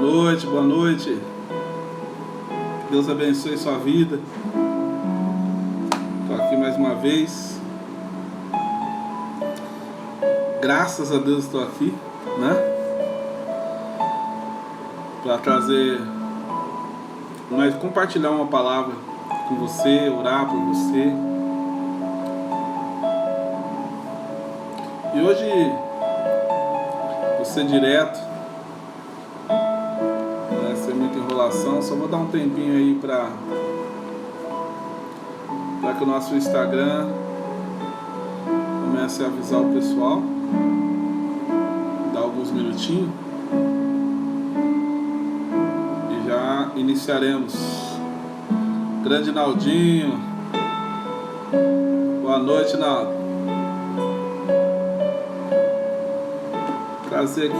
noite, boa noite. Deus abençoe sua vida. Estou aqui mais uma vez. Graças a Deus estou aqui, né? Para trazer, compartilhar uma palavra com você, orar por você. E hoje, vou ser direto, não vai ser muita enrolação, só vou dar um tempinho aí para que o nosso Instagram comece a avisar o pessoal. Dar alguns minutinhos e já iniciaremos. Grande Naldinho, boa noite, Naldo. Trazer aqui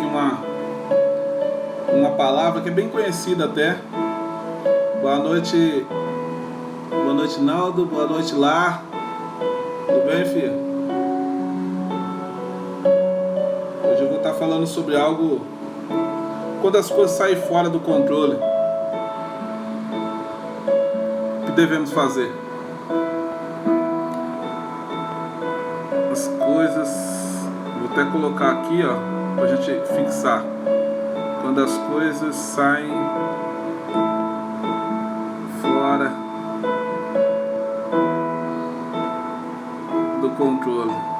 uma palavra que é bem conhecida até. Boa noite, Naldo. Boa noite, Lá. Tudo bem, filho? Hoje eu vou estar falando sobre algo quando as coisas saem fora do controle. O que devemos fazer? As coisas, vou até colocar aqui, ó, pra gente fixar. Quando as coisas saem fora do controle.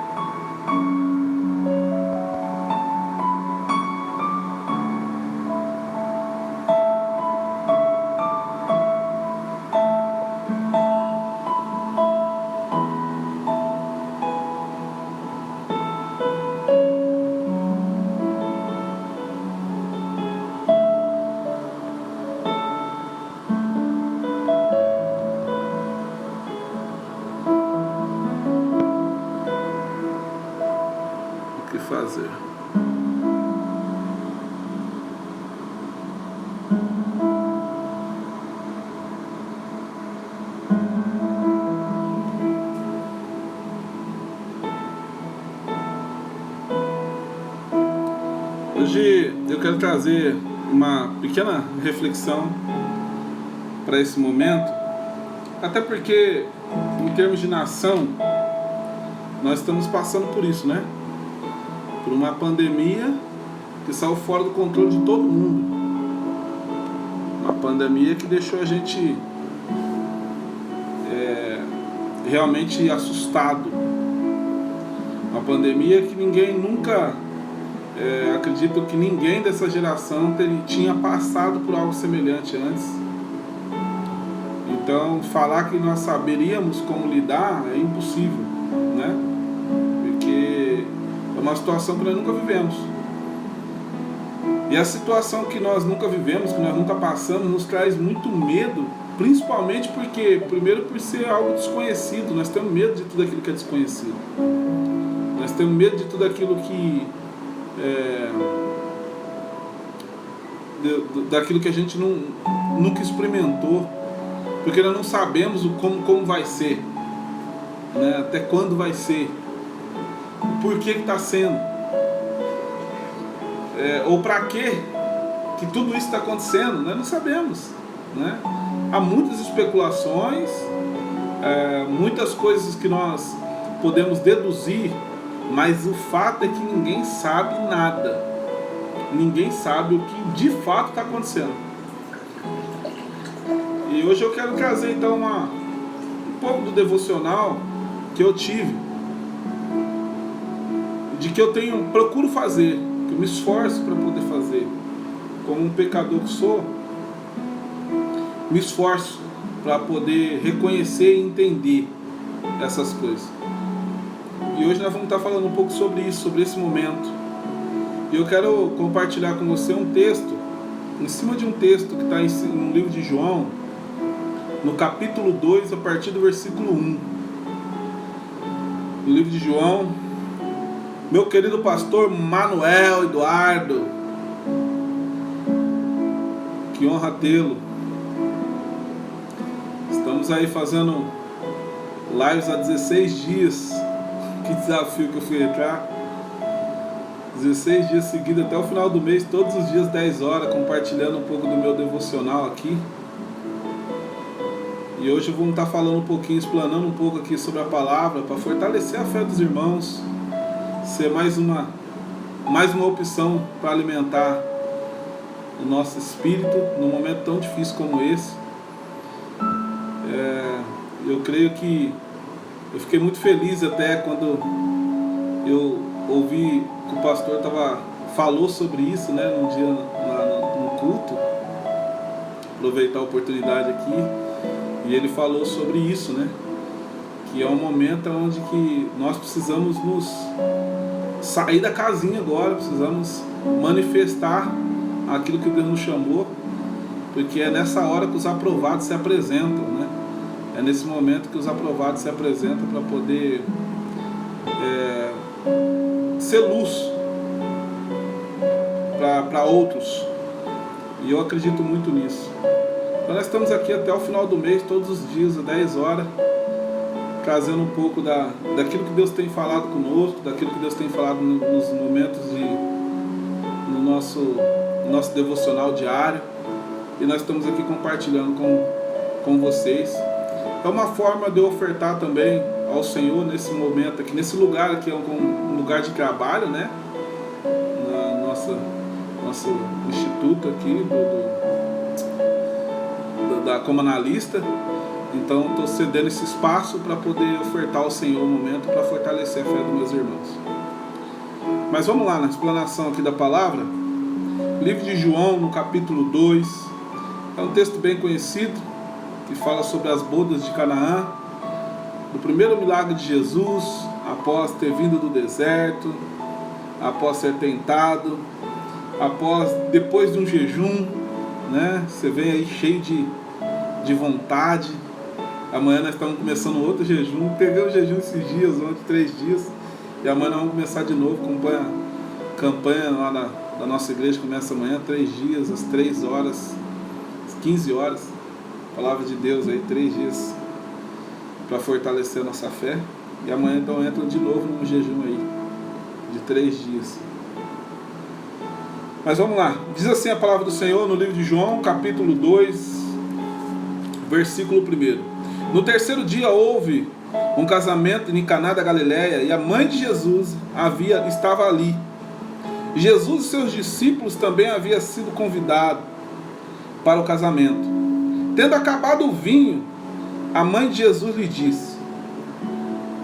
Fazer. Hoje eu quero trazer uma pequena reflexão para esse momento, até porque em termos de nação nós estamos passando por isso, né? Por uma pandemia que saiu fora do controle de todo mundo. Uma pandemia que deixou a gente realmente assustado. Uma pandemia que ninguém nunca, acredito que ninguém dessa geração tinha passado por algo semelhante antes. Então, falar que nós saberíamos como lidar é impossível, né? Porque é uma situação que nós nunca vivemos. E a situação que nós nunca vivemos, que nós nunca passamos, nos traz muito medo, principalmente porque, primeiro, por ser algo desconhecido. Nós temos medo de tudo aquilo que é desconhecido. Nós temos medo de tudo aquilo que daquilo que a gente nunca experimentou, porque nós não sabemos como vai ser, né? Até quando vai ser. Por que está sendo, ou para que tudo isso está acontecendo, nós não sabemos, né? Há muitas especulações, muitas coisas que nós podemos deduzir, mas o fato é que ninguém sabe nada, ninguém sabe o que de fato está acontecendo. E hoje eu quero trazer então um pouco do devocional que eu tive, de que eu procuro fazer, que eu me esforço para poder fazer. Como um pecador que sou, me esforço para poder reconhecer e entender essas coisas. E hoje nós vamos estar falando um pouco sobre isso, sobre esse momento. E eu quero compartilhar com você um texto, em cima de um texto que está no livro de João, no capítulo 2, a partir do versículo 1. No livro de João, meu querido pastor Manuel Eduardo, que honra tê-lo. Estamos aí fazendo lives há 16 dias. Que desafio que eu fui entrar. 16 dias seguidos até o final do mês, todos os dias 10 horas, compartilhando um pouco do meu devocional aqui. E hoje vamos estar falando um pouquinho, explanando um pouco aqui sobre a palavra, para fortalecer a fé dos irmãos, ser mais uma opção para alimentar o nosso espírito num momento tão difícil como esse. Eu creio que eu fiquei muito feliz até quando eu ouvi que o pastor falou sobre isso, né, num dia no culto. Aproveitar a oportunidade aqui, e ele falou sobre isso, né, que é um momento onde que nós precisamos nos sair da casinha agora, precisamos manifestar aquilo que Deus nos chamou, porque é nessa hora que os aprovados se apresentam, né? É nesse momento que os aprovados se apresentam para poder ser luz para outros. E eu acredito muito nisso. Então nós estamos aqui até o final do mês, todos os dias, às 10 horas, trazendo um pouco daquilo que Deus tem falado conosco, daquilo que Deus tem falado nos momentos no nosso devocional diário. E nós estamos aqui compartilhando com vocês. É uma forma de eu ofertar também ao Senhor nesse momento aqui, nesse lugar aqui, é um lugar de trabalho, né? Na nosso instituto aqui como analista. Então estou cedendo esse espaço para poder ofertar ao Senhor um momento para fortalecer a fé dos meus irmãos. Mas vamos lá na explanação aqui da palavra. Livro de João, no capítulo 2. É um texto bem conhecido, que fala sobre as bodas de Canaã, do primeiro milagre de Jesus, após ter vindo do deserto, após ser tentado, depois de um jejum, né? Você vem aí cheio de vontade. Amanhã nós estamos começando outro jejum. Pegamos jejum esses dias, ontem 3 dias, e amanhã nós vamos começar de novo. Campanha lá da nossa igreja começa amanhã, 3 dias, às 3 horas, às 15 horas. Palavra de Deus aí, 3 dias para fortalecer a nossa fé. E amanhã então entra de novo num jejum aí de 3 dias. Mas vamos lá. Diz assim a palavra do Senhor no livro de João, capítulo 2, versículo 1. No terceiro dia houve um casamento em Caná da Galileia, e a mãe de Jesus estava ali. Jesus e seus discípulos também haviam sido convidados para o casamento. Tendo acabado o vinho, a mãe de Jesus lhe disse: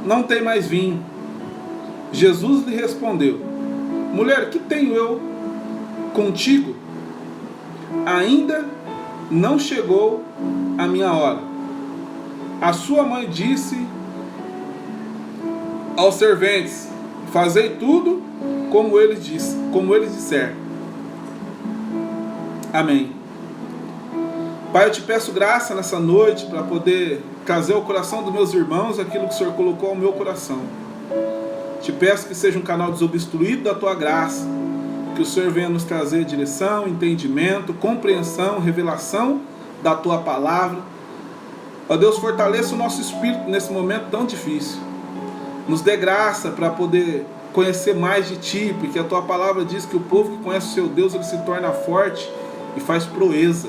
não tem mais vinho. Jesus lhe respondeu: mulher, que tenho eu contigo? Ainda não chegou a minha hora. A sua mãe disse aos serventes: fazei tudo como eles disser. Amém. Pai, eu te peço graça nessa noite para poder trazer ao coração dos meus irmãos aquilo que o Senhor colocou ao meu coração. Te peço que seja um canal desobstruído da tua graça, que o Senhor venha nos trazer direção, entendimento, compreensão, revelação da tua palavra. Ó Deus, fortaleça o nosso espírito nesse momento tão difícil. Nos dê graça para poder conhecer mais de ti, porque a tua palavra diz que o povo que conhece o seu Deus, ele se torna forte e faz proeza.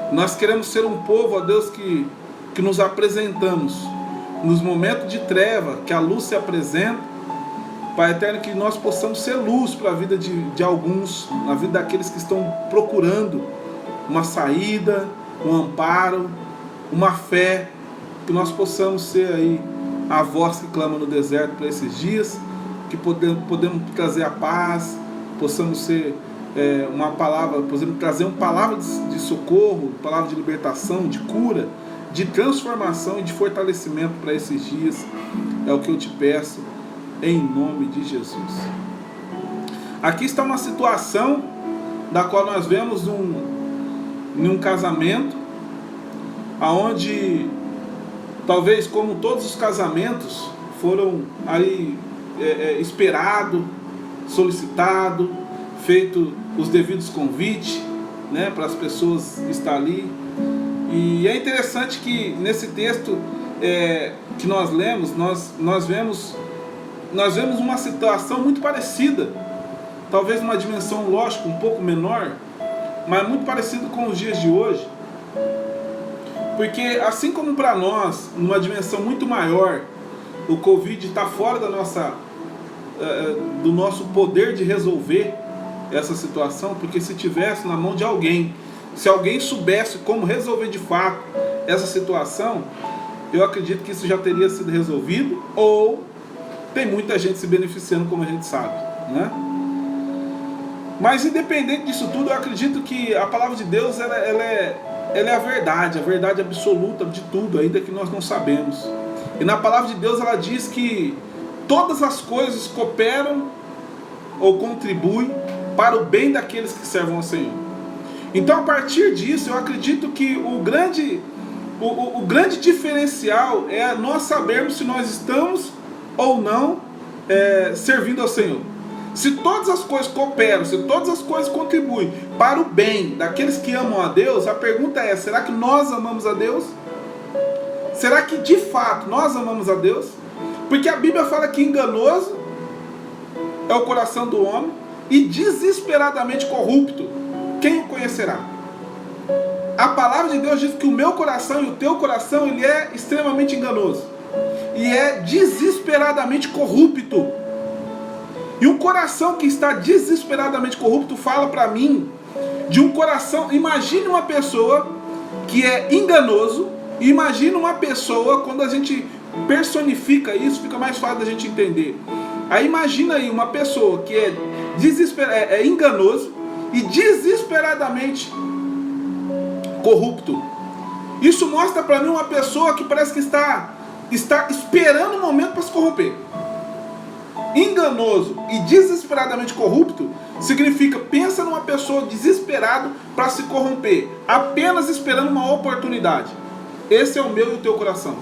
Nós queremos ser um povo, ó Deus, que nos apresentamos nos momentos de treva, que a luz se apresenta. Pai eterno, que nós possamos ser luz para a vida de alguns, na vida daqueles que estão procurando uma saída, um amparo, uma fé, que nós possamos ser aí a voz que clama no deserto para esses dias, que podemos trazer a paz, possamos ser uma palavra, podemos trazer uma palavra de socorro, palavra de libertação, de cura, de transformação e de fortalecimento para esses dias. É o que eu te peço, em nome de Jesus. Aqui está uma situação da qual nós vemos num casamento, aonde talvez, como todos os casamentos, foram aí esperado, solicitado, feito os devidos convites, né, para as pessoas estar ali. E é interessante que nesse texto que nós lemos, nós vemos nós vemos uma situação muito parecida, talvez numa dimensão, lógico, um pouco menor, mas muito parecido com os dias de hoje. Porque assim como para nós, numa dimensão muito maior, o Covid está fora da do nosso poder de resolver essa situação, porque se tivesse na mão de alguém, se alguém soubesse como resolver de fato essa situação, eu acredito que isso já teria sido resolvido, ou tem muita gente se beneficiando, como a gente sabe, né? Mas independente disso tudo, eu acredito que a palavra de Deus ela é a verdade absoluta de tudo, ainda que nós não sabemos. E na palavra de Deus ela diz que todas as coisas cooperam ou contribuem para o bem daqueles que servem ao Senhor. Então, a partir disso, eu acredito que o grande diferencial é nós sabermos se nós estamos ou não servindo ao Senhor. Se todas as coisas cooperam, se todas as coisas contribuem para o bem daqueles que amam a Deus, a pergunta é: será que nós amamos a Deus? Será que de fato nós amamos a Deus? Porque a Bíblia fala que enganoso é o coração do homem e desesperadamente corrupto, quem o conhecerá? A palavra de Deus diz que o meu coração e o teu coração ele é extremamente enganoso e é desesperadamente corrupto. E um coração que está desesperadamente corrupto fala para mim de um coração. Imagine uma pessoa que é enganoso, e imagine uma pessoa, quando a gente personifica isso, fica mais fácil da gente entender. Aí imagina aí uma pessoa que é enganoso e desesperadamente corrupto. Isso mostra para mim uma pessoa que parece que está esperando o momento para se corromper. Enganoso e desesperadamente corrupto significa, pensa numa pessoa desesperada para se corromper, apenas esperando uma oportunidade. Esse é o meu e o teu coração.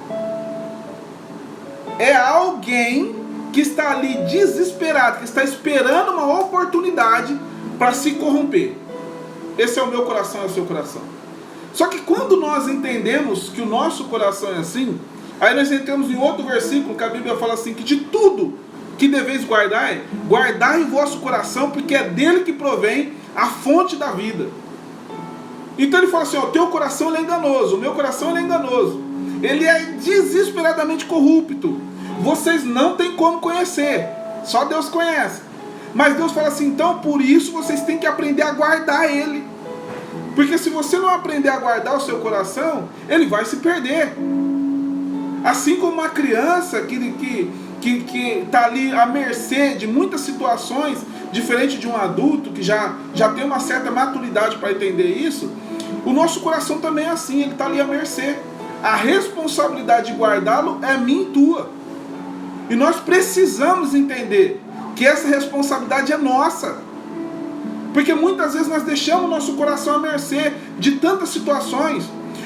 É alguém que está ali desesperado, que está esperando uma oportunidade para se corromper. Esse é o meu coração, é o seu coração. Só que quando nós entendemos que o nosso coração é assim, aí nós entramos em outro versículo que a Bíblia fala assim, que de tudo que deveis guardar, guardai em vosso coração, porque é dele que provém a fonte da vida. Então ele fala assim, o teu coração ele é enganoso, o meu coração ele é enganoso, ele é desesperadamente corrupto, vocês não têm como conhecer, só Deus conhece. Mas Deus fala assim, então por isso vocês têm que aprender a guardar ele, porque se você não aprender a guardar o seu coração, ele vai se perder. Assim como uma criança que está ali à mercê de muitas situações, diferente de um adulto que já tem uma certa maturidade para entender isso, o nosso coração também é assim, ele está ali à mercê. A responsabilidade de guardá-lo é minha e tua. E nós precisamos entender que essa responsabilidade é nossa. Porque muitas vezes nós deixamos o nosso coração à mercê de tantas situações.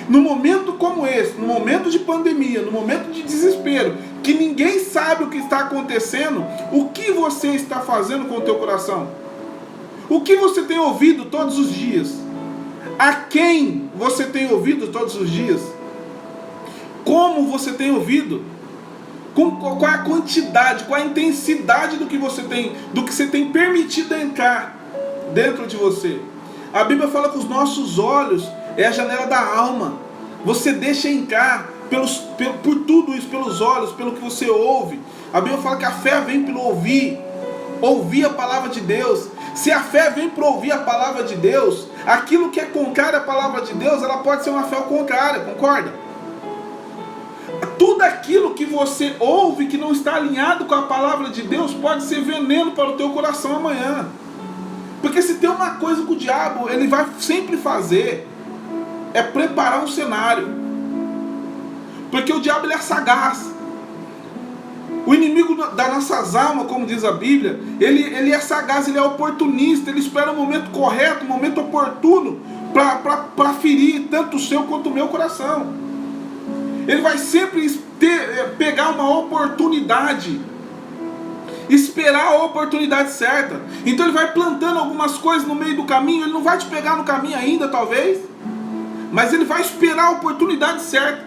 No momento como esse, no momento de pandemia, no momento de desespero, que ninguém sabe o que está acontecendo, o que você está fazendo com o teu coração? O que você tem ouvido todos os dias? A quem você tem ouvido todos os dias? Como você tem ouvido? Qual é a quantidade, qual é a intensidade do que você tem permitido entrar dentro de você? A Bíblia fala que os nossos olhos é a janela da alma. Você deixa entrar por tudo isso, pelos olhos, pelo que você ouve. A Bíblia fala que a fé vem pelo ouvir a palavra de Deus. Se a fé vem para ouvir a palavra de Deus, aquilo que é contrário à palavra de Deus, ela pode ser uma fé contrária, concorda? Tudo aquilo que você ouve que não está alinhado com a palavra de Deus pode ser veneno para o teu coração amanhã. Porque se tem uma coisa que o diabo ele vai sempre fazer, é preparar um cenário. Porque o diabo ele é sagaz. O inimigo das nossas almas, como diz a Bíblia, ele é sagaz, ele é oportunista, ele espera o momento correto, o momento oportuno para ferir tanto o seu quanto o meu coração. Ele vai sempre pegar uma oportunidade, esperar a oportunidade certa. Então ele vai plantando algumas coisas no meio do caminho. Ele não vai te pegar no caminho ainda, talvez, mas ele vai esperar a oportunidade certa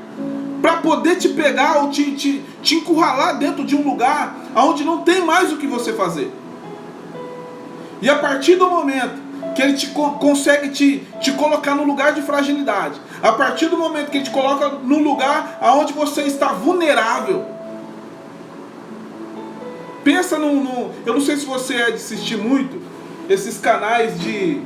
para poder te pegar ou te encurralar dentro de um lugar onde não tem mais o que você fazer. E a partir do momento que ele consegue te colocar no lugar de fragilidade, a partir do momento que ele te coloca no lugar onde você está vulnerável, pensa eu não sei se você é de assistir muito esses canais de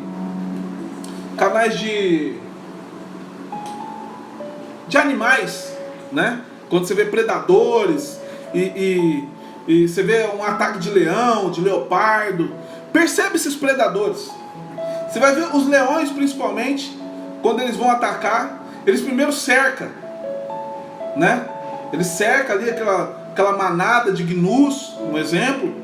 animais, né? Quando você vê predadores e você vê um ataque de leão, de leopardo, percebe esses predadores. Você vai ver os leões, principalmente, quando eles vão atacar, eles primeiro cercam, né? Eles cercam ali aquela manada de gnus, um exemplo,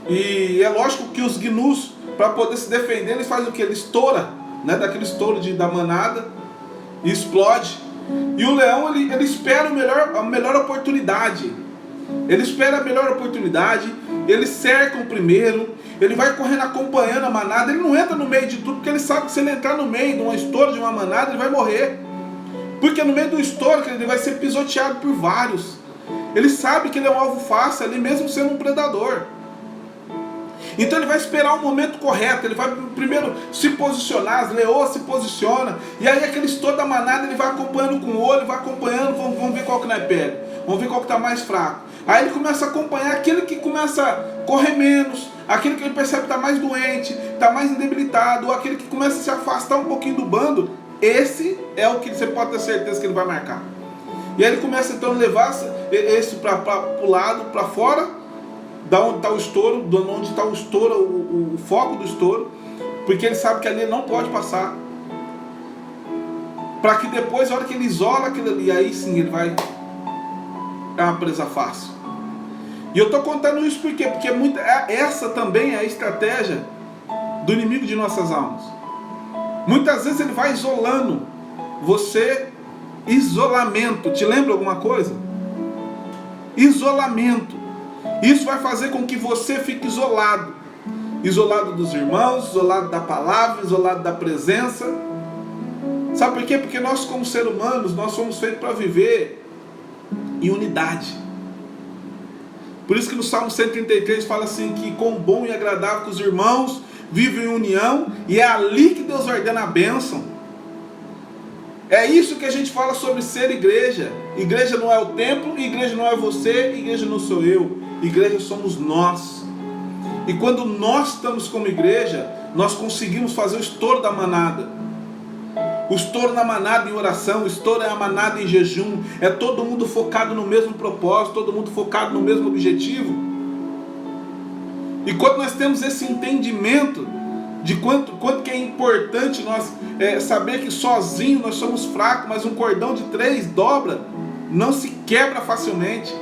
e é lógico que os gnus, para poder se defender, eles fazem o que? Ele estoura, né? Daquele estouro da manada e explode. E o leão, ele espera a melhor oportunidade. Ele espera a melhor oportunidade, ele cerca o primeiro, ele vai correndo acompanhando a manada, ele não entra no meio de tudo, porque ele sabe que se ele entrar no meio de um estouro de uma manada, ele vai morrer. Porque no meio do estouro, ele vai ser pisoteado por vários. Ele sabe que ele é um alvo fácil ali, mesmo sendo um predador. Então ele vai esperar o momento correto, ele vai primeiro se posicionar, as leoas se posicionam, e aí aquele estouro da manada ele vai acompanhando com o olho, vai acompanhando, vamos ver qual que não é pele, vamos ver qual que está mais fraco. Aí ele começa a acompanhar aquele que começa a correr menos, aquele que ele percebe que está mais doente, está mais debilitado, ou aquele que começa a se afastar um pouquinho do bando. Esse é o que você pode ter certeza que ele vai marcar. E aí ele começa então a levar esse para o lado, para fora, da onde está o estouro, de onde está o estouro, o foco do estouro, porque ele sabe que ali ele não pode passar, para que depois, a hora que ele isola aquilo ali, aí sim ele vai dar uma presa fácil. E eu estou contando isso porque essa também é a estratégia do inimigo de nossas almas. Muitas vezes ele vai isolando você. Isolamento, te lembra alguma coisa? Isolamento. Isso vai fazer com que você fique isolado. Isolado dos irmãos, isolado da palavra, isolado da presença. Sabe por quê? Porque nós, como seres humanos, nós somos feitos para viver em unidade. Por isso que no Salmo 133 fala assim, que quão bom e agradável que os irmãos vivem em união, e é ali que Deus ordena a bênção. É isso que a gente fala sobre ser igreja. Igreja não é o templo, igreja não é você, igreja não sou eu. Igreja somos nós. E quando nós estamos como igreja, nós conseguimos fazer o estouro da manada. O estouro na manada em oração, o estouro é a manada em jejum. É todo mundo focado no mesmo propósito, todo mundo focado no mesmo objetivo. E quando nós temos esse entendimento de quanto que é importante nós saber que sozinho nós somos fracos, mas um cordão de 3 dobra, não se quebra facilmente.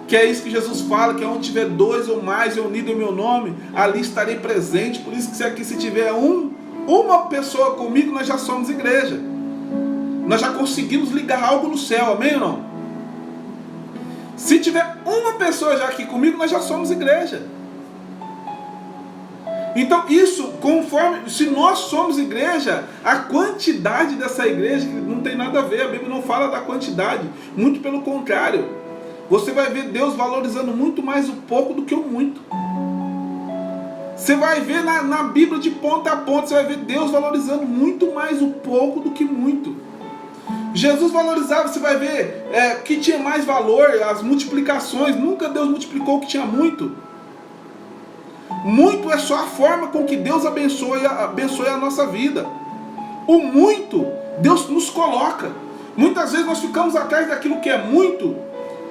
Que é isso que Jesus fala, que onde tiver 2 ou mais unidos em meu nome, ali estarei presente. Por isso que aqui se tiver uma pessoa comigo, nós já somos igreja. Nós já conseguimos ligar algo no céu, amém ou não? Se tiver uma pessoa já aqui comigo, nós já somos igreja. Então isso, conforme, se nós somos igreja, a quantidade dessa igreja não tem nada a ver, a Bíblia não fala da quantidade, muito pelo contrário. Você vai ver Deus valorizando muito mais o pouco do que o muito. Você vai ver na Bíblia de ponta a ponta, você vai ver Deus valorizando muito mais o pouco do que muito. Jesus valorizava, você vai ver que tinha mais valor, as multiplicações. Nunca Deus multiplicou o que tinha muito. Muito é só a forma com que Deus abençoe a nossa vida. O muito, Deus nos coloca. Muitas vezes nós ficamos atrás daquilo que é muito,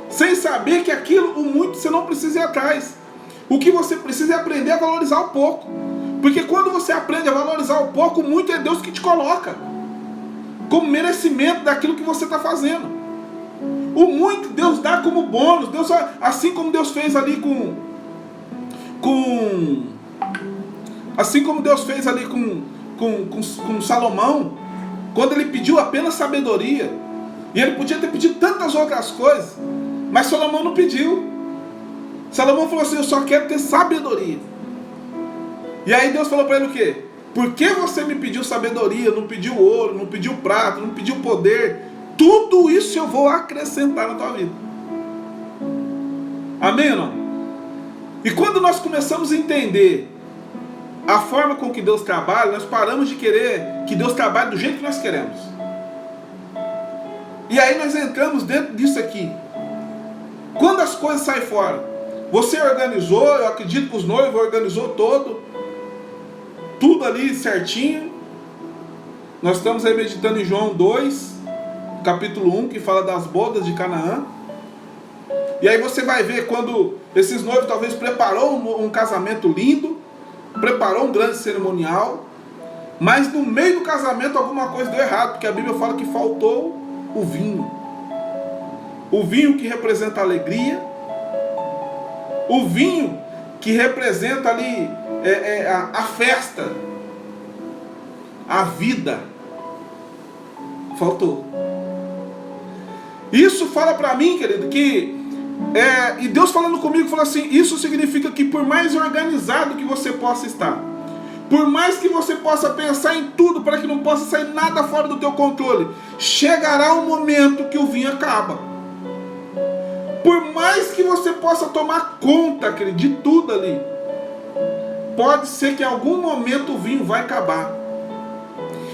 sem saber que aquilo, o muito, você não precisa ir atrás. O que você precisa é aprender a valorizar o pouco. Porque quando você aprende a valorizar o pouco, o muito é Deus que te coloca como merecimento daquilo que você está fazendo. O muito Deus dá como bônus. Deus, assim como Deus fez ali assim como Deus fez ali com Salomão, quando ele pediu apenas sabedoria, e ele podia ter pedido tantas outras coisas, mas Salomão não pediu. Salomão falou assim: eu só quero ter sabedoria. E aí Deus falou para ele o quê? Por que você me pediu sabedoria, não pediu ouro, não pediu prata, não pediu poder? tudo isso eu vou acrescentar na tua vida. Amém ou não? E quando nós começamos a entender a forma com que Deus trabalha, nós paramos de querer que Deus trabalhe do jeito que nós queremos. E aí nós entramos dentro disso aqui. Quando as coisas saem fora, você organizou, eu acredito que os noivos organizou tudo ali certinho. Nós estamos aí meditando em João 2, capítulo 1, que fala das bodas de Canaã. E aí você vai ver quando esses noivos talvez preparou um casamento lindo, preparou um grande cerimonial, mas no meio do casamento alguma coisa deu errado, porque a Bíblia fala que faltou o vinho. O vinho que representa a alegria, o vinho que representa ali a festa, a vida. Faltou. Isso fala para mim, querido, que e Deus falando comigo, falou assim: isso significa que por mais organizado que você possa estar, por mais que você possa pensar em tudo para que não possa sair nada fora do teu controle, chegará um momento que o vinho acaba. Por mais que você possa tomar conta, querido, de tudo ali, pode ser que em algum momento o vinho vai acabar.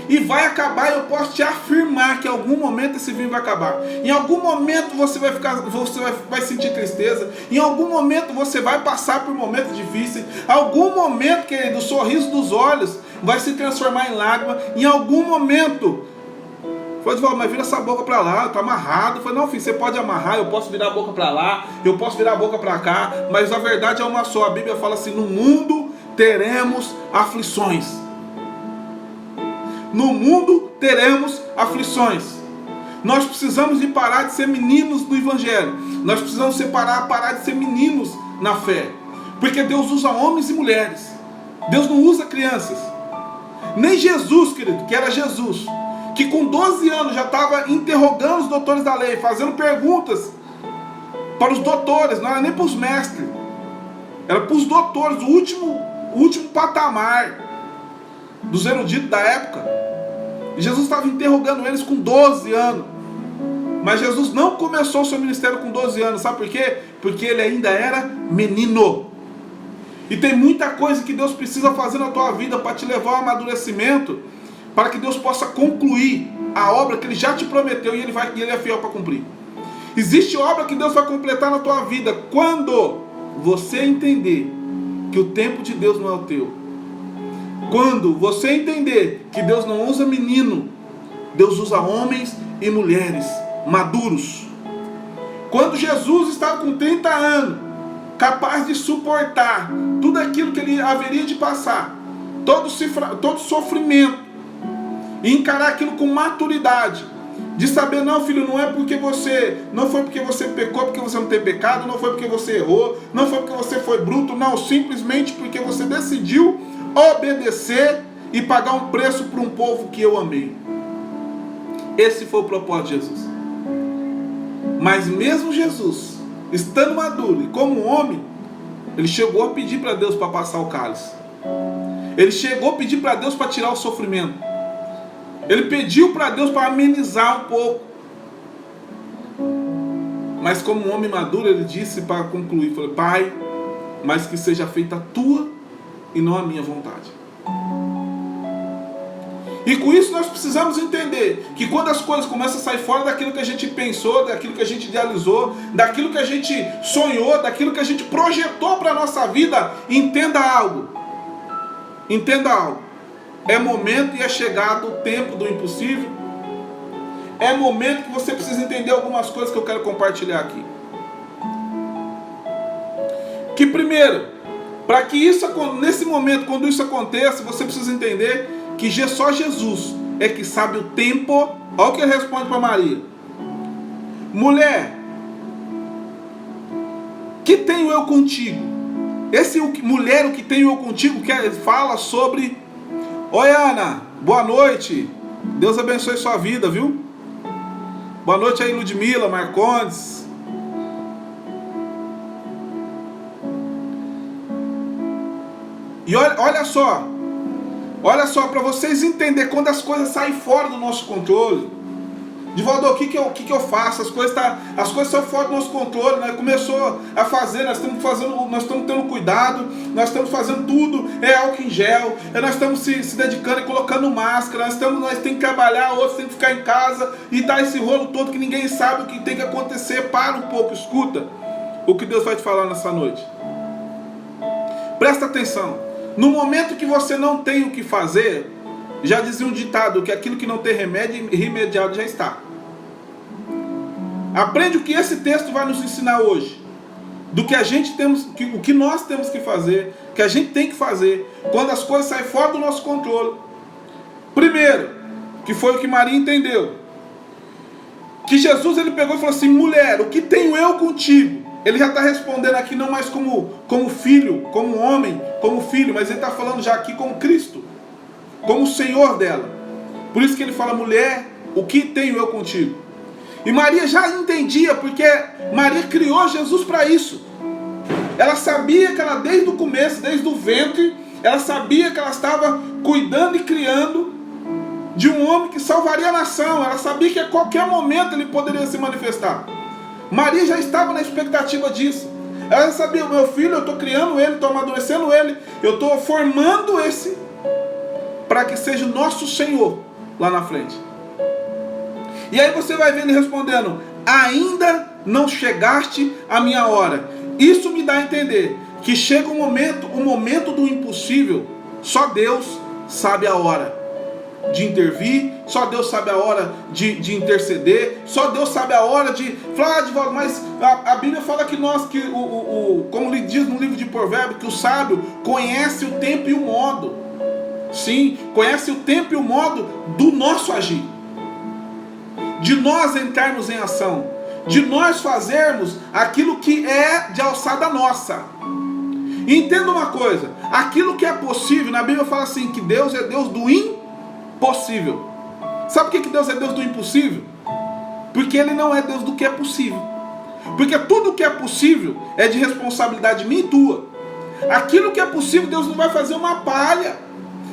E vai acabar, eu posso te afirmar que em algum momento esse vinho vai acabar. Em algum momento você vai sentir tristeza. Em algum momento você vai passar por momentos difíceis. Em algum momento, querido, o sorriso dos olhos vai se transformar em lágrima. Em algum momento, pode falar, mas vira essa boca para lá, tá amarrado. Eu falei, não, filho, você pode amarrar, eu posso virar a boca para lá, eu posso virar a boca para cá, mas a verdade é uma só. A Bíblia fala assim: no mundo teremos aflições. No mundo teremos aflições. Nós precisamos de parar de ser meninos do Evangelho. Nós precisamos parar de ser meninos na fé. Porque Deus usa homens e mulheres. Deus não usa crianças. Nem Jesus, querido, que era Jesus, que com 12 anos já estava interrogando os doutores da lei, fazendo perguntas para os doutores, não era nem para os mestres, era para os doutores, o último patamar dos eruditos da época. E Jesus estava interrogando eles com 12 anos. Mas Jesus não começou o seu ministério com 12 anos. Sabe por quê? Porque ele ainda era menino. E tem muita coisa que Deus precisa fazer na tua vida para te levar ao amadurecimento, para que Deus possa concluir a obra que Ele já te prometeu e Ele é fiel para cumprir. Existe obra que Deus vai completar na tua vida quando você entender que o tempo de Deus não é o teu. Quando você entender que Deus não usa menino, Deus usa homens e mulheres maduros. Quando Jesus estava com 30 anos, capaz de suportar tudo aquilo que ele haveria de passar, todo sofrimento, e encarar aquilo com maturidade, de saber, não, filho, não foi porque você pecou, porque você não tem pecado, não foi porque você errou, não foi porque você foi bruto, não, simplesmente porque você decidiu obedecer e pagar um preço para um povo que eu amei. Esse foi o propósito de Jesus. Mas mesmo Jesus, estando maduro e como homem, ele chegou a pedir para Deus para passar o cálice. Ele chegou a pedir para Deus para tirar o sofrimento. Ele pediu para Deus para amenizar um pouco. Mas como um homem maduro, ele disse para concluir, falou: Pai, mas que seja feita a tua e não a minha vontade. E com isso nós precisamos entender que quando as coisas começam a sair fora daquilo que a gente pensou, daquilo que a gente idealizou, daquilo que a gente sonhou, daquilo que a gente projetou para a nossa vida, entenda algo. Entenda algo. É momento e é chegado o tempo do impossível. É momento que você precisa entender algumas coisas que eu quero compartilhar aqui. Que primeiro, para que isso, nesse momento, quando isso aconteça, você precisa entender que só Jesus é que sabe o tempo. Olha o que ele responde para Maria: mulher, que tenho eu contigo? Mulher, o que tenho eu contigo, que fala sobre... Oi, Ana, boa noite. Deus abençoe sua vida, viu? Boa noite aí, Ludmila, Marcondes. E olha só, para vocês entenderem, quando as coisas saem fora do nosso controle, Divaldo, o que eu faço? As coisas são fora do nosso controle, né? Começou a fazer, nós estamos tendo cuidado, nós estamos fazendo tudo, álcool em gel, nós estamos se dedicando e colocando máscara, nós temos que trabalhar, outros têm que ficar em casa, e tá esse rolo todo que ninguém sabe o que tem que acontecer. Para um pouco, escuta o que Deus vai te falar nessa noite. Presta atenção. No momento que você não tem o que fazer, já dizia um ditado que aquilo que não tem remédio, remediado já está. Aprende o que esse texto vai nos ensinar hoje. Do que o que nós temos que fazer, que a gente tem que fazer, quando as coisas saem fora do nosso controle. Primeiro, que foi o que Maria entendeu. Que Jesus, ele pegou e falou assim: mulher, o que tenho eu contigo? Ele já está respondendo aqui não mais como filho, como homem, como filho, mas ele está falando já aqui como Cristo, como o Senhor dela. Por isso que ele fala: mulher, o que tenho eu contigo? E Maria já entendia, porque Maria criou Jesus para isso. Ela sabia que ela, desde o começo, desde o ventre, ela sabia que ela estava cuidando e criando de um homem que salvaria a nação. Ela sabia que a qualquer momento ele poderia se manifestar. Maria já estava na expectativa disso. Ela já sabia: o meu filho, eu estou criando ele, estou amadurecendo ele, eu estou formando esse para que seja o nosso Senhor lá na frente. E aí você vai ver ele respondendo: ainda não chegaste a minha hora. Isso me dá a entender que chega o momento do impossível. Só Deus sabe a hora de intervir, só Deus sabe a hora de interceder, só Deus sabe a hora de falar de volta. Mas a Bíblia fala que como ele diz no livro de Provérbios, que o sábio conhece o tempo e o modo. Sim, conhece o tempo e o modo do nosso agir, de nós entrarmos em ação, de nós fazermos aquilo que é de alçada nossa. E entenda uma coisa: aquilo que é possível, na Bíblia fala assim, que Deus é Deus do impossível. Sabe por que Deus é Deus do impossível? Porque Ele não é Deus do que é possível. Porque tudo que é possível é de responsabilidade minha e tua. Aquilo que é possível, Deus não vai fazer uma palha,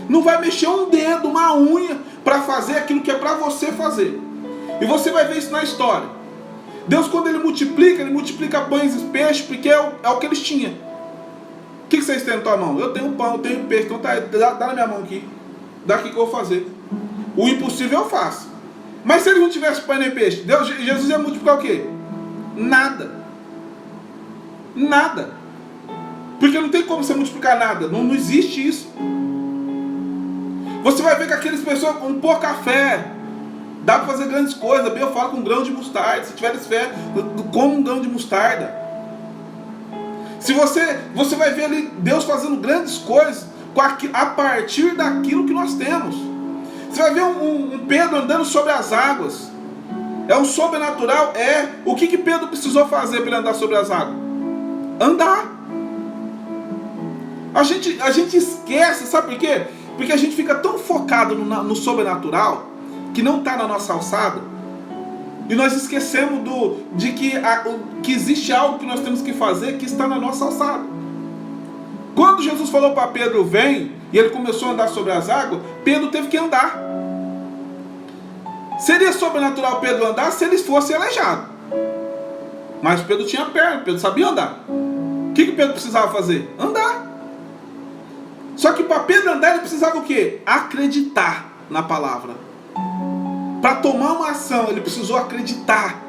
não vai mexer um dedo, uma unha, para fazer aquilo que é para você fazer. E você vai ver isso na história. Deus, quando Ele multiplica pães e peixes, porque é o que eles tinham. O que vocês têm na tua mão? Eu tenho pão, eu tenho peixe, então dá na minha mão aqui. Daqui que eu vou fazer. O impossível eu faço. Mas se eles não tivessem pão nem peixe, Jesus ia multiplicar o quê? Nada. Nada. Porque não tem como você multiplicar nada. Não existe isso. Você vai ver que aquelas pessoas com pouca fé, dá para fazer grandes coisas. A Bíblia fala com um grão de mostarda. Se tiver fé, como um grão de mostarda. Se você vai ver ali Deus fazendo grandes coisas a partir daquilo que nós temos. Você vai ver um Pedro andando sobre as águas. É um sobrenatural. O que Pedro precisou fazer para ele andar sobre as águas? Andar. A gente esquece, sabe por quê? Porque a gente fica tão focado no sobrenatural, que não está na nossa alçada, e nós esquecemos de que existe algo que nós temos que fazer que está na nossa alçada. Quando Jesus falou para Pedro: vem, e ele começou a andar sobre as águas, Pedro teve que andar. Seria sobrenatural Pedro andar se ele fosse aleijado. Mas Pedro tinha perna, Pedro sabia andar. O que Pedro precisava fazer? Andar. Só que para Pedro andar, ele precisava o quê? Acreditar na palavra. Para tomar uma ação, ele precisou acreditar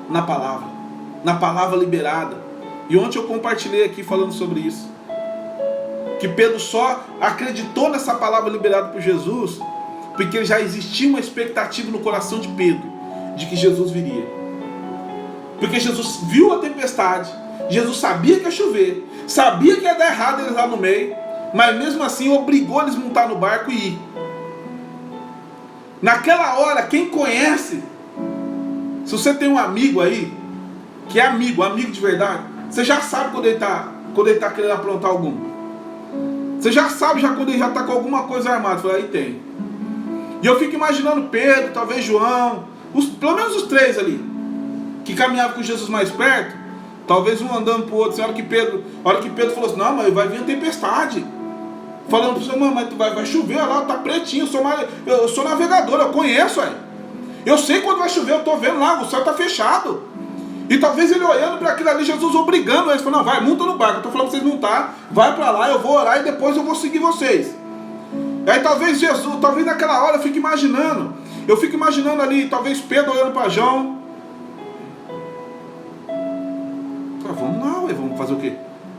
na palavra liberada. E ontem eu compartilhei aqui falando sobre isso, que Pedro só acreditou nessa palavra liberada por Jesus porque já existia uma expectativa no coração de Pedro de que Jesus viria. Porque Jesus viu a tempestade, Jesus sabia que ia chover, sabia que ia dar errado eles lá no meio, mas mesmo assim obrigou eles a montar no barco e ir. Naquela hora, quem conhece, se você tem um amigo aí, que é amigo de verdade, você já sabe quando ele está querendo aprontar algum. Você já sabe quando ele já está com alguma coisa armada. Você fala: aí tem. E eu fico imaginando Pedro, talvez João, pelo menos os três ali, que caminhavam com Jesus mais perto, talvez um andando para o outro. A hora que Pedro falou assim: não, mas vai vir a tempestade. Falando para o seu: mas vai chover, olha lá, tá pretinho, eu sou navegador, eu conheço. Eu sei quando vai chover, eu estou vendo lá, o céu está fechado. E talvez ele olhando para aquilo ali, Jesus obrigando eles, falando, não, vai, monta no barco, eu estou falando para vocês montar, vai para lá, eu vou orar e depois eu vou seguir vocês. E aí talvez Jesus, talvez naquela hora eu fico imaginando ali, talvez Pedro olhando para João. Vamos lá, ué, vamos fazer o quê?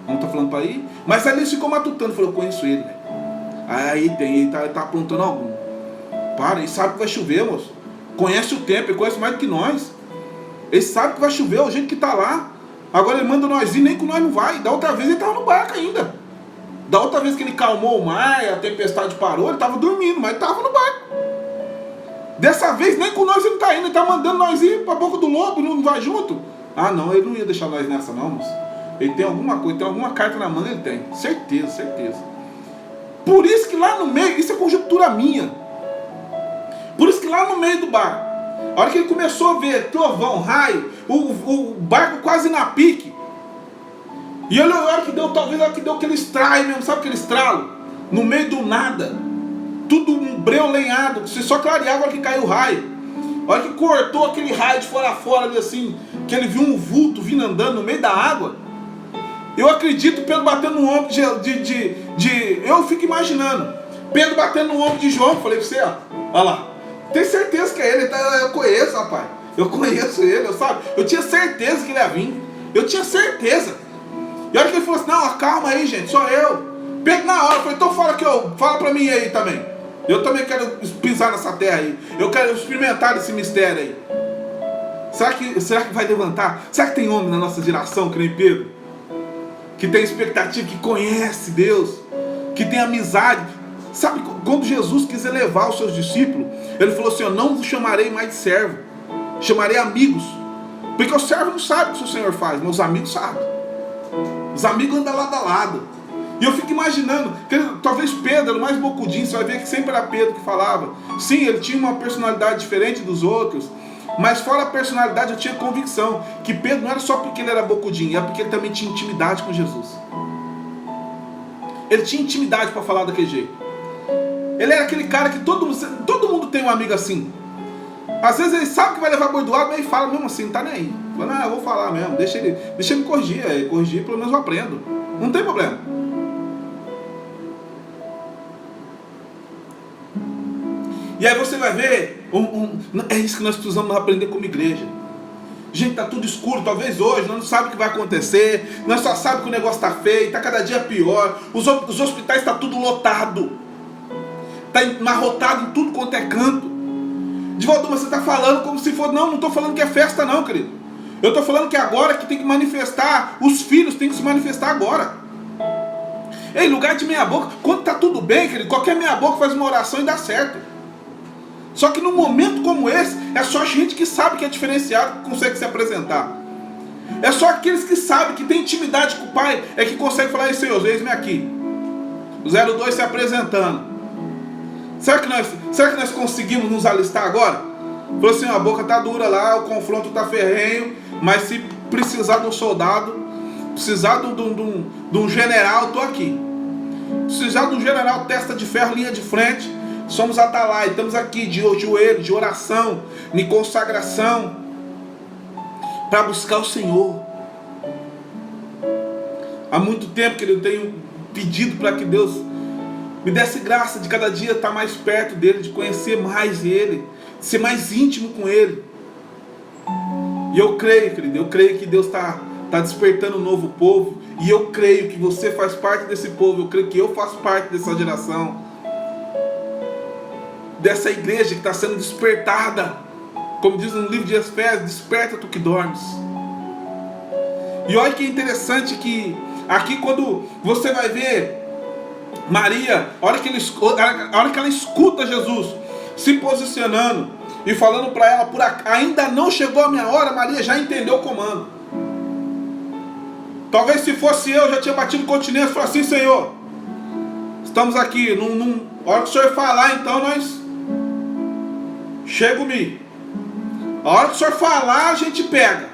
Vamos estar falando para ir? Mas ali ele ficou matutando, falou, eu conheço ele, velho. Aí ele tá apontando algum. Para, ele sabe que vai chover, moço. Conhece o tempo, ele conhece mais do que nós. Ele sabe que vai chover, o jeito que tá lá. Agora ele manda nós ir, nem com nós não vai. Da outra vez ele estava no barco ainda. Da outra vez que ele calmou o mar, a tempestade parou, ele estava dormindo, mas ele estava no barco. Dessa vez nem com nós ele não está indo, ele está mandando nós ir para a boca do lobo, não vai junto. Ah não, ele não ia deixar nós nessa não, moço. Ele tem alguma coisa, tem alguma carta na manga, ele tem. Certeza, certeza. Por isso que lá no meio, isso é conjectura minha. Por isso que lá no meio do barco, a hora que ele começou a ver trovão, raio, o barco quase na pique. E olha a hora que deu, talvez a hora que deu aquele estralo mesmo, sabe aquele estralo? No meio do nada. Tudo um breu lenhado, você só clareava a hora que caiu o raio. A hora que cortou aquele raio de fora a fora ali assim, que ele viu um vulto vindo andando no meio da água. Eu acredito Pedro batendo no ombro eu fico imaginando Pedro batendo no ombro de João. Falei pra você, ó, olha lá. Tenho certeza que é ele, eu conheço, rapaz. Eu conheço ele, sabe? Eu tinha certeza que ele ia vir. Eu tinha certeza. E a hora que ele falou assim, não, calma aí, gente, sou eu. Pedro na hora, falei, então fala pra mim aí também. Eu também quero pisar nessa terra aí. Eu quero experimentar esse mistério aí. Será que vai levantar? Será que tem homem na nossa geração, que nem Pedro? Que tem expectativa, que conhece Deus, que tem amizade. Sabe, quando Jesus quis elevar os seus discípulos, ele falou assim, eu não vos chamarei mais de servo, chamarei amigos. Porque o servo não sabe o que o Senhor faz, mas os amigos sabem. Os amigos andam lado a lado. E eu fico imaginando, que talvez Pedro era o mais bocudinho, você vai ver que sempre era Pedro que falava. Sim, ele tinha uma personalidade diferente dos outros, mas fora a personalidade eu tinha convicção que Pedro não era só porque ele era bocudinho, é porque ele também tinha intimidade com Jesus. Ele tinha intimidade para falar daquele jeito. Ele era aquele cara que todo mundo tem um amigo assim. Às vezes ele sabe que vai levar boi do lado, mas ele fala mesmo assim, não tá nem aí. Fala, não, eu vou falar mesmo, deixa ele corrigir. Corrigir, pelo menos eu aprendo. Não tem problema. E aí você vai ver, é isso que nós precisamos aprender como igreja. Gente, tá tudo escuro, talvez hoje, nós não sabemos o que vai acontecer, nós só sabemos que o negócio tá feio, está cada dia pior, os hospitais estão tudo lotado, está amarrotado em tudo quanto é canto. Divaldo, você está falando como se for, não estou falando que é festa não, querido. Eu estou falando que agora que tem que manifestar, os filhos têm que se manifestar agora. Em lugar de meia boca, quando está tudo bem, querido, qualquer meia boca faz uma oração e dá certo. Só que num momento como esse, é só gente que sabe que é diferenciado que consegue se apresentar. É só aqueles que sabem, que tem intimidade com o Pai, é que consegue falar, Senhor, eis-me aqui. O 02 se apresentando. Será que nós conseguimos nos alistar agora? Falou assim, a boca está dura lá, o confronto está ferrenho, mas se precisar de um soldado, precisar de um general, estou aqui. Precisar de um general, testa de ferro, linha de frente, somos Atalai, estamos aqui de joelho, de oração, de consagração, para buscar o Senhor. Há muito tempo que eu tenho pedido para que Deus me desse graça de cada dia estar mais perto dele, de conhecer mais ele, de ser mais íntimo com ele. E eu creio, querido, eu creio que Deus está despertando um novo povo, e eu creio que você faz parte desse povo, eu creio que eu faço parte dessa geração, dessa igreja que está sendo despertada, como diz no livro de Efésios, desperta tu que dormes. E olha que interessante que aqui quando você vai ver Maria, a hora que ela escuta Jesus se posicionando e falando para ela, ainda não chegou a minha hora, Maria já entendeu o comando. Talvez se fosse eu, já tinha batido continência e falado assim, Senhor, estamos aqui, a hora que o Senhor falar, então nós chego-me. A hora que o Senhor falar, a gente pega.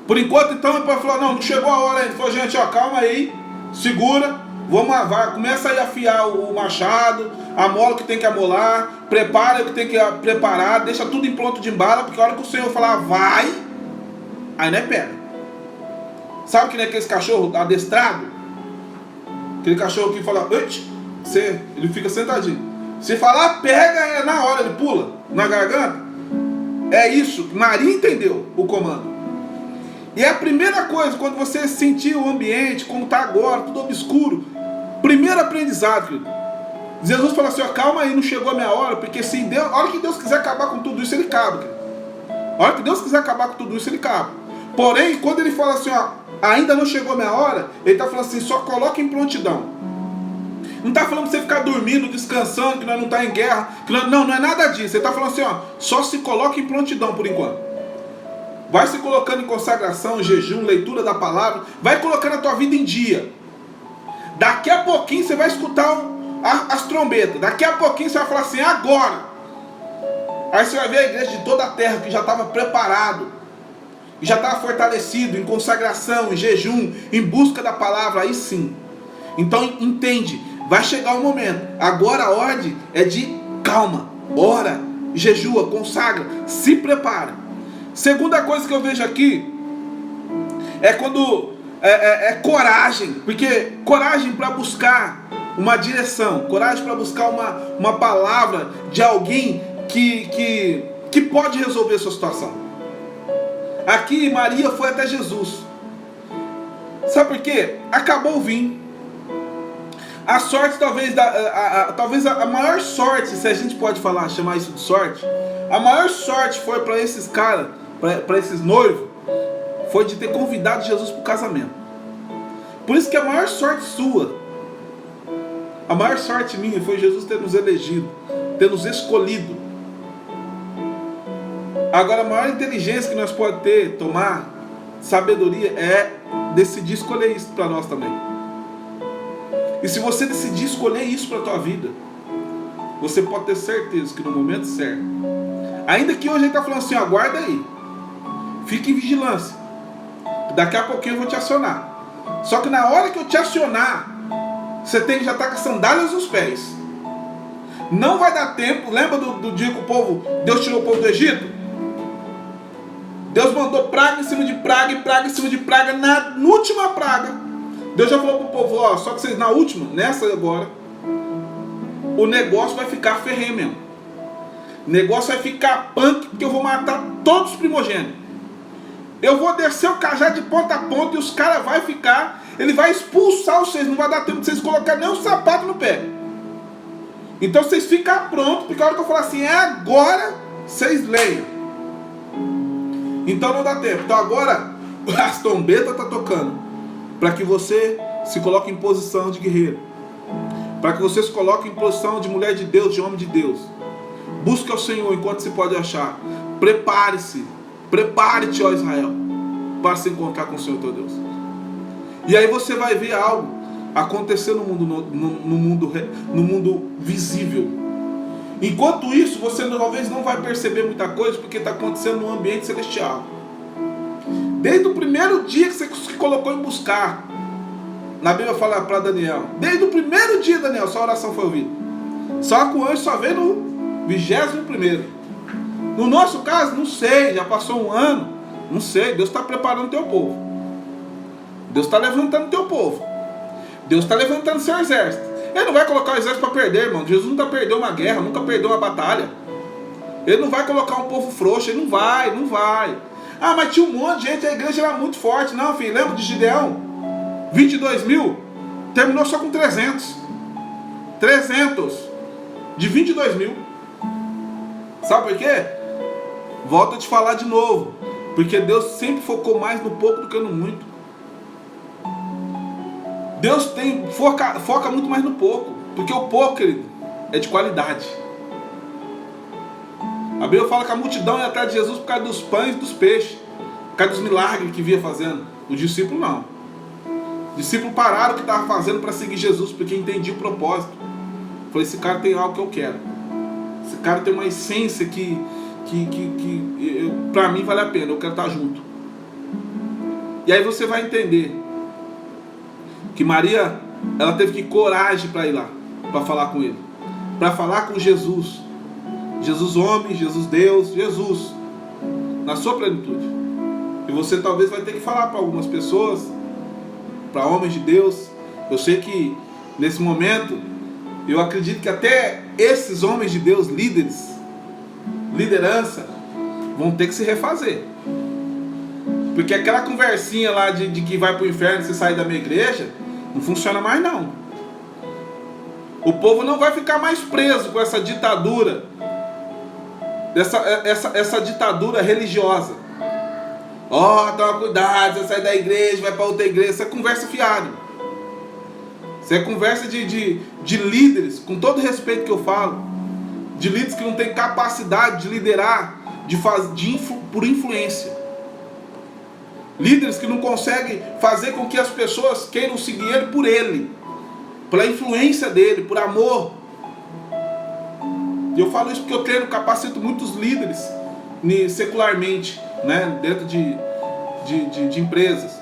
Por enquanto, então, ele pode falar, não chegou a hora ainda. Ele falou, gente, ó, calma aí, segura, Começa aí a afiar o machado, amola o que tem que amolar, prepara o que tem que preparar, deixa tudo em pronto de embala, porque a hora que o Senhor falar vai, aí não é pega. Sabe que nem aqueles cachorros adestrados? Aquele cachorro que fala, ele fica sentadinho. Se falar pega, é na hora, ele pula na garganta. É isso, Maria entendeu o comando. E é a primeira coisa, quando você sentir o ambiente, como está agora, tudo obscuro, primeiro aprendizado, querido. Jesus falou assim, calma aí, não chegou a minha hora, porque se Deus, a hora que Deus quiser acabar com tudo isso, ele acaba, querido. A hora que Deus quiser acabar com tudo isso, ele acaba. Porém, quando ele fala assim, ainda não chegou a minha hora, ele está falando assim, só coloca em prontidão. Não está falando para você ficar dormindo, descansando, que nós não está em guerra. Não é nada disso. Ele está falando assim, só se coloca em prontidão por enquanto. Vai se colocando em consagração, jejum, leitura da palavra. Vai colocando a tua vida em dia. Daqui a pouquinho você vai escutar as trombetas. Daqui a pouquinho você vai falar assim, agora. Aí você vai ver a igreja de toda a terra que já estava preparado. Já estava fortalecido em consagração, em jejum, em busca da palavra. Aí sim. Então entende. Vai chegar o momento. Agora a ordem é de calma. Ora, jejua, consagra, se prepara. Segunda coisa que eu vejo aqui é quando é coragem. Porque coragem para buscar uma direção, coragem para buscar uma palavra de alguém que pode resolver a sua situação. Aqui Maria foi até Jesus. Sabe por quê? Acabou o vinho. A sorte, talvez a maior sorte, se a gente pode chamar isso de sorte, a maior sorte foi para esses caras, para esses noivos, foi de ter convidado Jesus para o casamento. Por isso que a maior sorte sua, a maior sorte minha foi Jesus ter nos elegido, ter nos escolhido. Agora a maior inteligência que nós podemos tomar, sabedoria, é decidir escolher isso para nós também. E se você decidir escolher isso para a tua vida, você pode ter certeza que no momento certo, ainda que hoje ele está falando assim, aguarda aí, fique em vigilância, daqui a pouquinho eu vou te acionar. Só que na hora que eu te acionar, você tem que já estar com as sandálias nos pés. Não vai dar tempo. Lembra do dia que Deus tirou o povo do Egito? Deus mandou praga em cima de praga e praga em cima de praga. Na última praga, Deus já falou para o povo, só que vocês na última, nessa agora, o negócio vai ficar ferrenho mesmo. O negócio vai ficar punk, porque eu vou matar todos os primogênitos. Eu vou descer o cajado de ponta a ponta e os caras vão ficar, ele vai expulsar vocês, não vai dar tempo de vocês colocarem nem um sapato no pé. Então vocês ficam prontos, porque a hora que eu falar assim, é agora, vocês leiam. Então não dá tempo. Então agora, as trombetas estão tocando. Para que você se coloque em posição de guerreiro. Para que você se coloque em posição de mulher de Deus, de homem de Deus. Busque ao Senhor enquanto se pode achar. Prepare-se. Prepare-te, ó Israel, para se encontrar com o Senhor teu Deus. E aí você vai ver algo acontecer no mundo visível. Enquanto isso, você talvez não vai perceber muita coisa, porque está acontecendo no ambiente celestial. Desde o primeiro dia que você se colocou em buscar, na Bíblia fala para Daniel, desde o primeiro dia, Daniel, sua oração foi ouvida. Só que o anjo só veio no 21º. No nosso caso, não sei, já passou um ano, não sei, Deus está preparando o teu povo. Deus está levantando o teu povo. Deus está levantando o seu exército. Ele não vai colocar o exército para perder, irmão. Jesus nunca perdeu uma guerra, nunca perdeu uma batalha. Ele não vai colocar um povo frouxo, ele não vai. Ah, mas tinha um monte de gente, a igreja era muito forte. Não, filho, lembra de Gideão? 22 mil, terminou só com 300. 300 de 22 mil. Sabe por quê? Volto a te falar de novo. Porque Deus sempre focou mais no pouco do que no muito. Deus foca muito mais no pouco. Porque o pouco, querido, é de qualidade. A Bíblia fala que a multidão ia atrás de Jesus por causa dos pães e dos peixes, por causa dos milagres que vinha fazendo. Os discípulos não. Os discípulos pararam o que estavam fazendo para seguir Jesus, porque entendiam o propósito. Falei, esse cara tem algo que eu quero. Esse cara tem uma essência que para mim vale a pena, eu quero estar junto. E aí você vai entender que Maria ela teve que ir coragem para ir lá, para falar com ele, para falar com Jesus. Jesus homem, Jesus Deus, Jesus na sua plenitude. E você talvez vai ter que falar para algumas pessoas, para homens de Deus. Eu sei que nesse momento, eu acredito que até esses homens de Deus, líderes, liderança, vão ter que se refazer. Porque aquela conversinha lá de que vai para o inferno e você sair da minha igreja, não funciona mais não. O povo não vai ficar mais preso com essa ditadura, essa ditadura religiosa. Toma cuidado, você sai da igreja, vai para outra igreja. Isso é conversa fiada. Isso é conversa de líderes, com todo respeito que eu falo, de líderes que não têm capacidade de liderar, por influência. Líderes que não conseguem fazer com que as pessoas queiram seguir ele por ele, pela influência dele, por amor. E eu falo isso porque eu treino, capacito muitos líderes secularmente, né, dentro de empresas.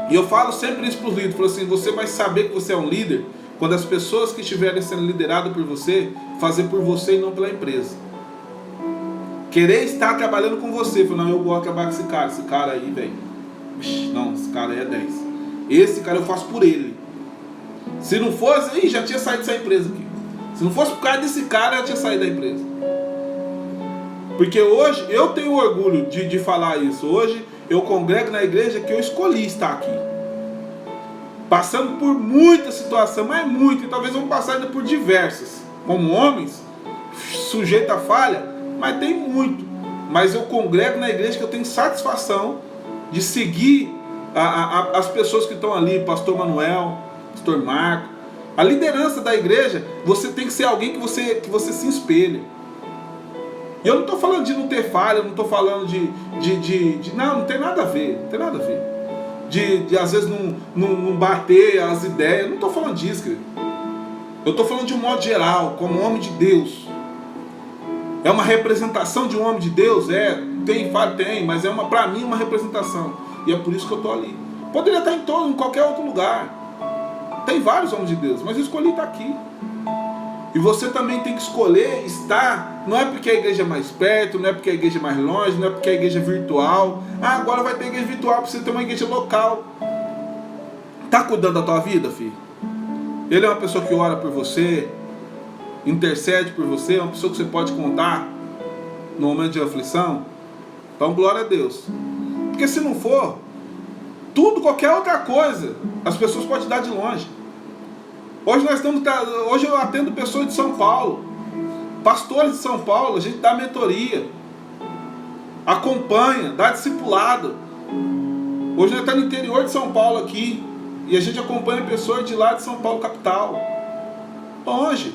E eu falo sempre isso para os líderes, falo assim, você vai saber que você é um líder quando as pessoas que estiverem sendo lideradas por você, fazer por você e não pela empresa. Querer estar trabalhando com você, falar, não, eu gosto de trabalhar com esse cara aí, velho. Não, esse cara aí é 10. Esse cara eu faço por ele. Se não fosse, já tinha saído dessa empresa aqui. Se não fosse por causa desse cara, eu já tinha saído da empresa. Porque hoje eu tenho orgulho de falar isso. Hoje eu congrego na igreja que eu escolhi estar aqui. Passando por muita situação, mas muito, e talvez vamos passar ainda por diversas. Como homens, sujeito a falha, mas tem muito. Mas eu congrego na igreja que eu tenho satisfação de seguir as pessoas que estão ali, pastor Manuel, pastor Marco. A liderança da igreja, você tem que ser alguém que você se espelha. E eu não estou falando de não ter falha, eu não estou falando não tem nada a ver, não tem nada a ver. De às vezes não bater as ideias, eu não estou falando disso, querido. Eu estou falando de um modo geral, como homem de Deus. É uma representação de um homem de Deus? Tem falha, tem, mas é para mim uma representação. E é por isso que eu estou ali. Poderia estar em qualquer outro lugar. Tem vários homens de Deus, mas eu escolhi estar aqui. E você também tem que escolher estar, não é porque a igreja é mais perto, não é porque a igreja é mais longe, não é porque a igreja é virtual. Agora vai ter igreja virtual para você ter uma igreja local. Está cuidando da tua vida, filho? Ele é uma pessoa que ora por você, intercede por você, é uma pessoa que você pode contar no momento de aflição. Então glória a Deus. Porque se não for, qualquer outra coisa, as pessoas podem dar de longe. Hoje eu atendo pessoas de São Paulo, pastores de São Paulo, a gente dá mentoria, acompanha, dá discipulado. Hoje nós estamos no interior de São Paulo aqui, e a gente acompanha pessoas de lá de São Paulo capital, longe.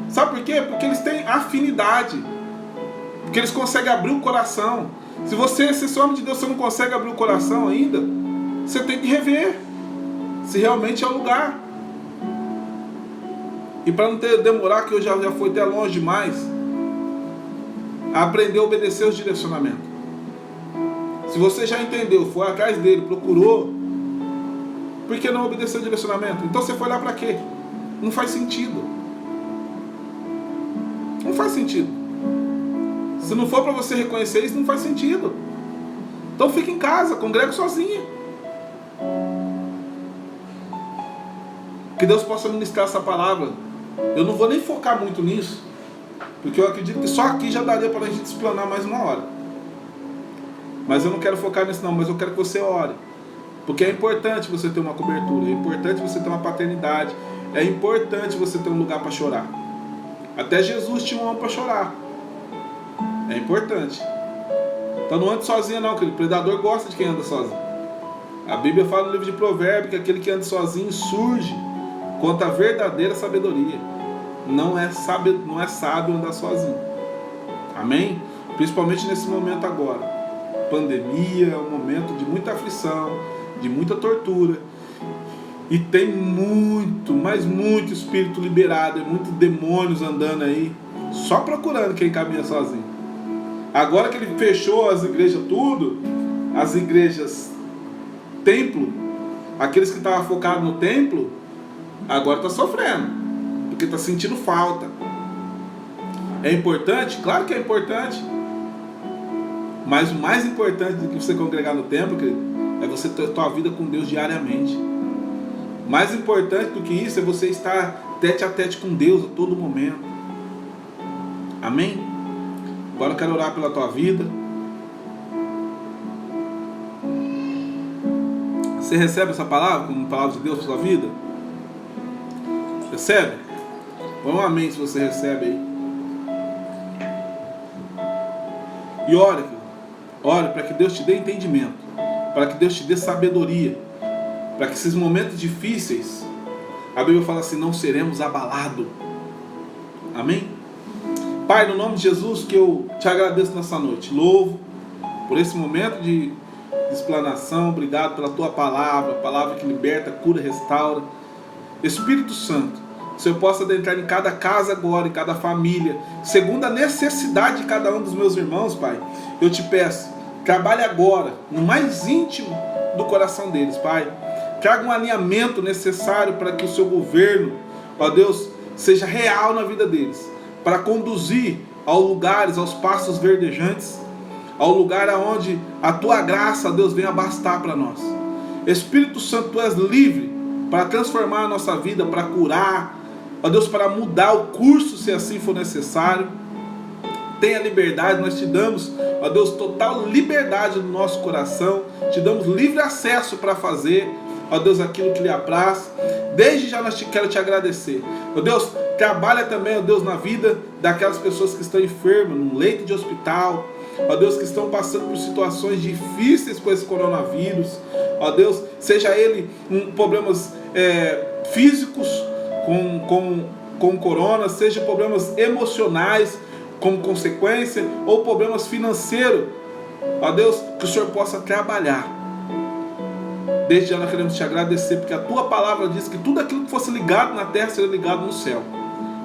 Sabe por quê? Porque eles têm afinidade, porque eles conseguem abrir o coração. Se você é homem de Deus, você não consegue abrir o coração ainda, você tem que rever se realmente é o lugar. E para não demorar, que eu já fui até longe demais, aprender a obedecer os direcionamentos. Se você já entendeu, foi atrás dele, procurou, por que não obedecer o direcionamento? Então você foi lá para quê? Não faz sentido. Não faz sentido. Se não for para você reconhecer isso, não faz sentido. Então fica em casa, congrega sozinho. Que Deus possa ministrar essa palavra. Eu não vou nem focar muito nisso, porque eu acredito que só aqui já daria para a gente explanar mais uma hora. Mas eu não quero focar nisso não, mas eu quero que você ore. Porque é importante você ter uma cobertura, é importante você ter uma paternidade, é importante você ter um lugar para chorar. Até Jesus tinha um homem para chorar. É importante. Então não ande sozinho não, aquele predador gosta de quem anda sozinho. A Bíblia fala no livro de Provérbios que aquele que anda sozinho surge contra a verdadeira sabedoria. Não é sábio andar sozinho. Amém? Principalmente nesse momento agora. Pandemia é um momento de muita aflição, de muita tortura. E tem muito, mas muito espírito liberado, muitos demônios andando aí, só procurando quem caminha sozinho. Agora que ele fechou as igrejas tudo, as igrejas templo, Aqueles que estavam focados no templo, agora estão sofrendo, porque está sentindo falta. É importante? Claro que é importante. Mas o mais importante do que você congregar no templo, querido, é você ter a tua vida com Deus diariamente. Mais importante do que isso é você estar tete a tete com Deus a todo momento. Amém? Agora eu quero orar pela tua vida. Você recebe essa palavra como palavra de Deus para sua vida? Recebe? Põe um amém se você recebe aí. E ore para que Deus te dê entendimento, para que Deus te dê sabedoria, para que esses momentos difíceis, a Bíblia fala assim, não seremos abalados. Amém? Pai, no nome de Jesus, que eu te agradeço nessa noite, louvo por esse momento de explanação, obrigado pela tua palavra, palavra que liberta, cura, restaura. Espírito Santo, se eu possa adentrar em cada casa agora, em cada família, segundo a necessidade de cada um dos meus irmãos, Pai, eu te peço, trabalhe agora, no mais íntimo do coração deles, Pai. Traga um alinhamento necessário para que o seu governo, ó Deus, seja real na vida deles, para conduzir aos lugares, aos pastos verdejantes, ao lugar aonde a tua graça, Deus, venha bastar para nós. Espírito Santo, tu és livre para transformar a nossa vida, para curar, ó Deus, para mudar o curso, se assim for necessário. Tenha liberdade, nós te damos, ó Deus, total liberdade no nosso coração, te damos livre acesso para fazer, ó Deus, aquilo que lhe apraz. Desde já quero te agradecer. Ó Deus, trabalha também, ó Deus, na vida daquelas pessoas que estão enfermas, num leito de hospital, ó Deus, que estão passando por situações difíceis com esse coronavírus. Ó Deus, seja ele problemas físicos com corona, seja problemas emocionais como consequência, ou problemas financeiros. Ó Deus, que o Senhor possa trabalhar. Desde já nós queremos te agradecer, porque a tua palavra diz que tudo aquilo que fosse ligado na terra seria ligado no céu.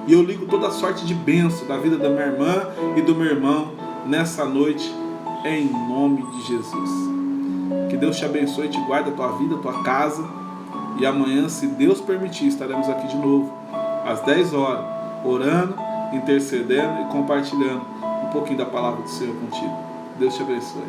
E eu ligo toda a sorte de bênção da vida da minha irmã e do meu irmão nessa noite, em nome de Jesus. Que Deus te abençoe e te guarde a tua vida, a tua casa. E amanhã, se Deus permitir, estaremos aqui de novo, às 10 horas, orando, intercedendo e compartilhando um pouquinho da palavra do Senhor contigo. Deus te abençoe.